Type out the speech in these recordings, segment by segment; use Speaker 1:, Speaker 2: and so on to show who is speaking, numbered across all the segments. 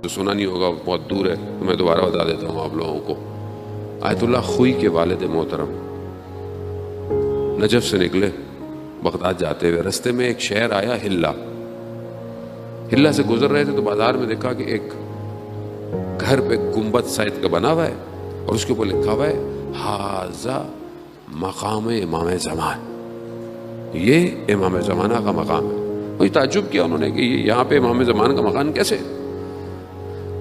Speaker 1: جو سنا نہیں ہوگا بہت دور ہے تو میں دوبارہ بتا دیتا ہوں آپ لوگوں کو. آیت اللہ خوئی کے والد محترم نجف سے نکلے بغداد جاتے ہوئے، رستے میں ایک شہر آیا ہلا. ہلا سے گزر رہے تھے تو بازار میں دیکھا کہ ایک گھر پہ گنبد سائز کا بنا ہوا ہے اور اس کے اوپر لکھا ہوا ہے ہاذا مقام امام زمان، یہ امام زمانہ کا مقام ہے. وہی تعجب کیا انہوں نے کہ یہاں پہ امام زمان کا مقام کیسے؟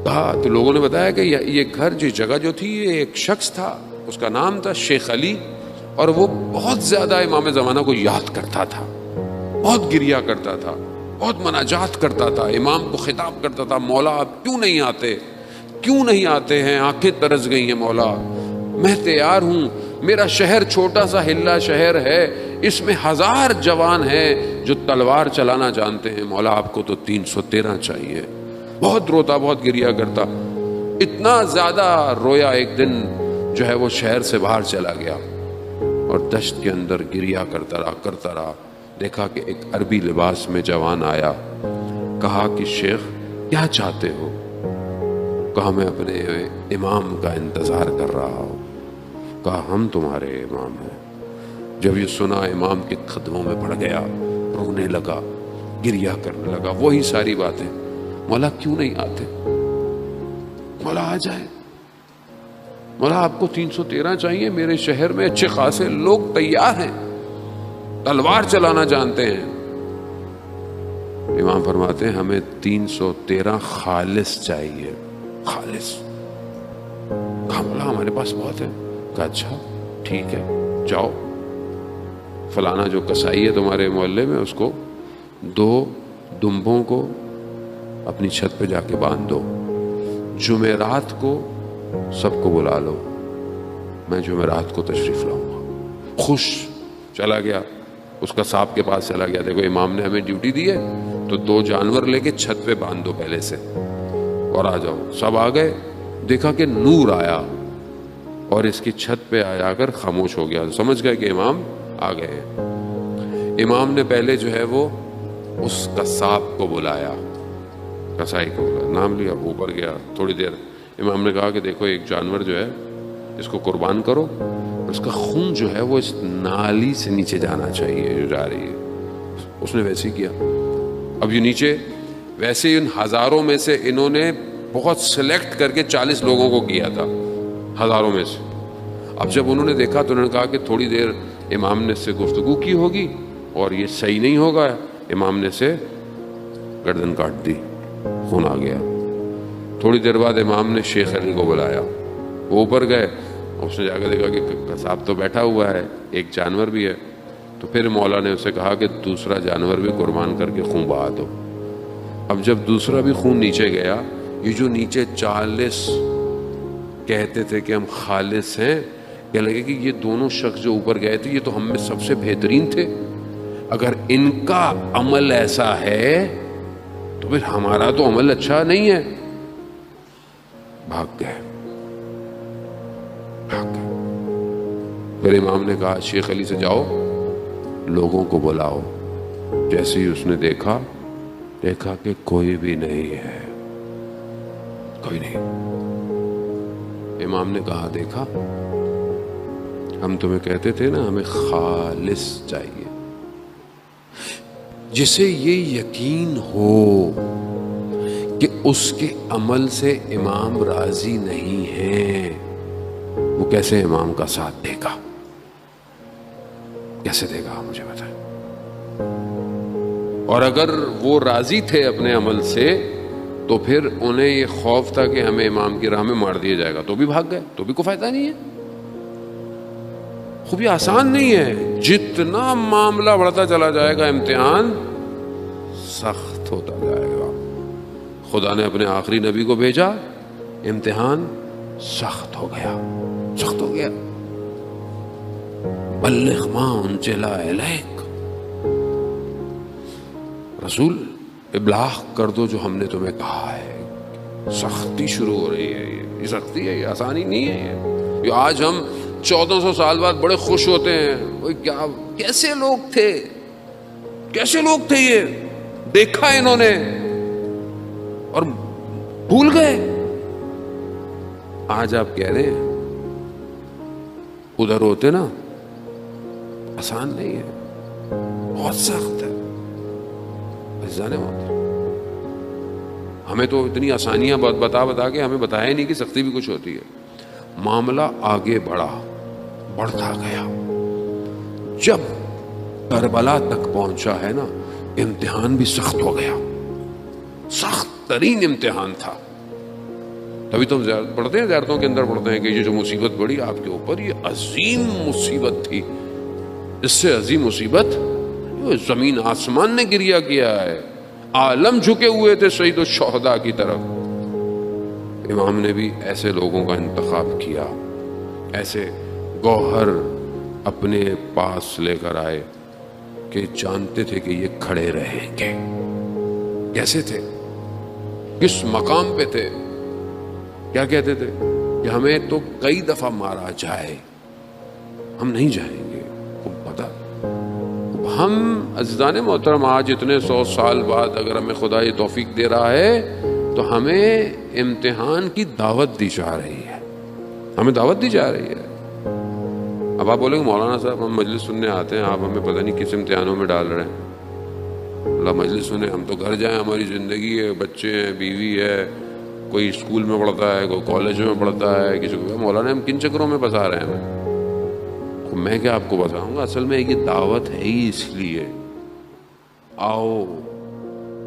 Speaker 1: کہا تو لوگوں نے بتایا کہ یہ گھر جگہ جو تھی یہ ایک شخص تھا، اس کا نام تھا شیخ علی، اور وہ بہت زیادہ امام زمانہ کو یاد کرتا تھا، بہت گریا کرتا تھا، بہت مناجات کرتا تھا، امام کو خطاب کرتا تھا مولا آپ کیوں نہیں آتے، کیوں نہیں آتے ہیں، آنکھیں ترس گئی ہیں مولا، میں تیار ہوں، میرا شہر چھوٹا سا ہلا شہر ہے، اس میں 1000 جوان ہیں جو تلوار چلانا جانتے ہیں، مولا آپ کو تو 313 چاہیے. بہت روتا، بہت گریا کرتا، اتنا زیادہ رویا ایک دن جو ہے وہ شہر سے باہر چلا گیا اور دشت کے اندر گریا کرتا رہا. دیکھا کہ ایک عربی لباس میں جوان آیا، کہا کہ شیخ کیا چاہتے ہو؟ کہا میں اپنے امام کا انتظار کر رہا ہوں. کہا ہم تمہارے امام ہیں. جب یہ سنا امام کے قدموں میں پڑ گیا، رونے لگا، گریا کرنے لگا، وہی ساری باتیں، مولا کیوں نہیں آتے، مولا آ جائے، مولا آپ کو 313 چاہیے، میرے شہر میں اچھے خاصے لوگ تیار ہیں، تلوار چلانا جانتے ہیں. امام فرماتے ہیں ہمیں 313 خالص چاہیے، خالص. کہا مولا ہمارے پاس بہت ہے. کہا اچھا ٹھیک ہے، جاؤ فلانا جو کسائی ہے تمہارے محلے میں اس کو 2 دمبوں کو اپنی چھت پہ جا کے باندھ دو، جمعرات کو سب کو بلا لو، میں جمعرات کو تشریف لاؤں گا. خوش چلا گیا، اس کا صاحب کے پاس چلا گیا، دیکھو امام نے ہمیں ڈیوٹی دی ہے تو 2 جانور لے کے چھت پہ باندھ دو پہلے سے اور آ جاؤ. سب آ گئے، دیکھا کہ نور آیا اور اس کی چھت پہ آ کر خاموش ہو گیا، سمجھ گئے کہ امام آ گئے. امام نے پہلے جو ہے وہ اس قصاب کو بلایا، کسائی کو بلایا، نام لیا، اوپر گیا. تھوڑی دیر امام نے کہا کہ دیکھو ایک جانور جو ہے اس کو قربان کرو، اس کا خون جو ہے وہ اس نالی سے نیچے جانا چاہیے جو جا رہی ہے. اس نے ویسے ہی کیا. اب یہ نیچے ویسے ان ہزاروں میں سے انہوں نے بہت سلیکٹ کر کے 40 لوگوں کو کیا تھا ہزاروں میں سے. اب جب انہوں نے دیکھا تو انہوں نے کہا کہ تھوڑی دیر امام نے اس سے گفتگو کی ہوگی اور یہ صحیح نہیں ہوگا. امام نے سے گردن کاٹ دی، خون آ گیا. تھوڑی دیر بعد امام نے شیخ علی کو بلایا، وہ اوپر گئے، اس نے جا کے دیکھا کہ قصاب تو بیٹھا ہوا ہے، ایک جانور بھی ہے. تو پھر مولا نے اسے کہا کہ دوسرا جانور بھی قربان کر کے خون بہا دو. اب جب دوسرا بھی خون نیچے گیا، یہ جو نیچے 40 کہتے تھے کہ ہم خالص ہیں، کہنے لگے کہ یہ دونوں شخص جو اوپر گئے تھے یہ تو ہم میں سب سے بہترین تھے، اگر ان کا عمل ایسا ہے تو پھر ہمارا تو عمل اچھا نہیں ہے. بھاگ گئے. پھر امام نے کہا شیخ علی سے جاؤ لوگوں کو بلاؤ. جیسے ہی اس نے دیکھا کہ کوئی بھی نہیں ہے، کوئی نہیں. امام نے کہا دیکھا ہم تمہیں کہتے تھے نا ہمیں خالص چاہیے، جسے یہ یقین ہو کہ اس کے عمل سے امام راضی نہیں ہے، وہ کیسے امام کا ساتھ دے گا؟ کیسے دے گا مجھے بتائیں. اور اگر وہ راضی تھے اپنے عمل سے تو پھر انہیں یہ خوف تھا کہ ہمیں امام کی راہ میں مار دیا جائے گا، تو بھی بھاگ گئے، تو بھی کوئی فائدہ نہیں ہے. خوب یہ آسان نہیں ہے، جتنا معاملہ بڑھتا چلا جائے گا امتحان سخت ہوتا جائے گا. خدا نے اپنے آخری نبی کو بھیجا، امتحان سخت ہو گیا، سخت ہو گیا. بلغ ما انزل الیک، رسول ابلاغ کر دو جو ہم نے تمہیں کہا ہے. سختی شروع ہو رہی ہے، یہ سختی ہے، یہ آسانی نہیں ہے. یہ آج ہم 1400 سال بعد بڑے خوش ہوتے ہیں، وہ کیا کیسے لوگ تھے، کیسے لوگ تھے، یہ دیکھا انہوں نے. اور بھول گئے. آج آپ کہہ رہے ہیں ادھر ہوتے نا. آسان نہیں ہے, بہت سخت ہے. ہمیں تو اتنی آسانیاں بتا کے ہمیں بتایا نہیں کہ سختی بھی کچھ ہوتی ہے. معاملہ آگے بڑھتا گیا. جب کربلا تک پہنچا ہے نا, امتحان بھی سخت ہو گیا. سخت ترین امتحان تھا. تبھی تو ہم پڑھتے ہیں, زیارتوں کے اندر پڑھتے ہیں کہ یہ جو مصیبت پڑی آپ کے اوپر, یہ عظیم مصیبت تھی. اس سے عظیم مصیبت زمین آسمان نے گریا کیا ہے. عالم جھکے ہوئے تھے سید الشہداء کی طرف. امام نے بھی ایسے لوگوں کا انتخاب کیا, ایسے گوہر اپنے پاس لے کر آئے کہ جانتے تھے کہ یہ کھڑے رہیں گے. کیسے تھے, کس مقام پہ تھے, کیا کہتے تھے کہ ہمیں تو کئی دفعہ مارا جائے ہم نہیں جائیں گے. پتا ہم عزیزان محترم آج اتنے 100 سال بعد اگر ہمیں خدا یہ توفیق دے رہا ہے تو ہمیں امتحان کی دعوت دی جا رہی ہے. ہمیں دعوت دی جا رہی ہے. اب آپ بولیں گے مولانا صاحب ہم مجلس سننے آتے ہیں, آپ ہمیں پتہ نہیں کس امتحانوں میں ڈال رہے ہیں. اللہ مجلس سنیں, ہم تو گھر جائیں, ہماری زندگی ہے, بچے ہیں, بیوی ہے, کوئی اسکول میں پڑھتا ہے, کوئی کالج میں پڑھتا ہے, کسی کو مولانا ہم کن چکروں میں پھنسا رہے ہیں. میں کیا آپ کو بتاؤں گا, اصل میں یہ دعوت ہے ہی اس لیے آؤ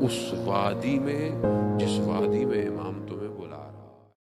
Speaker 1: اس وادی میں جس وادی میں امام تمہیں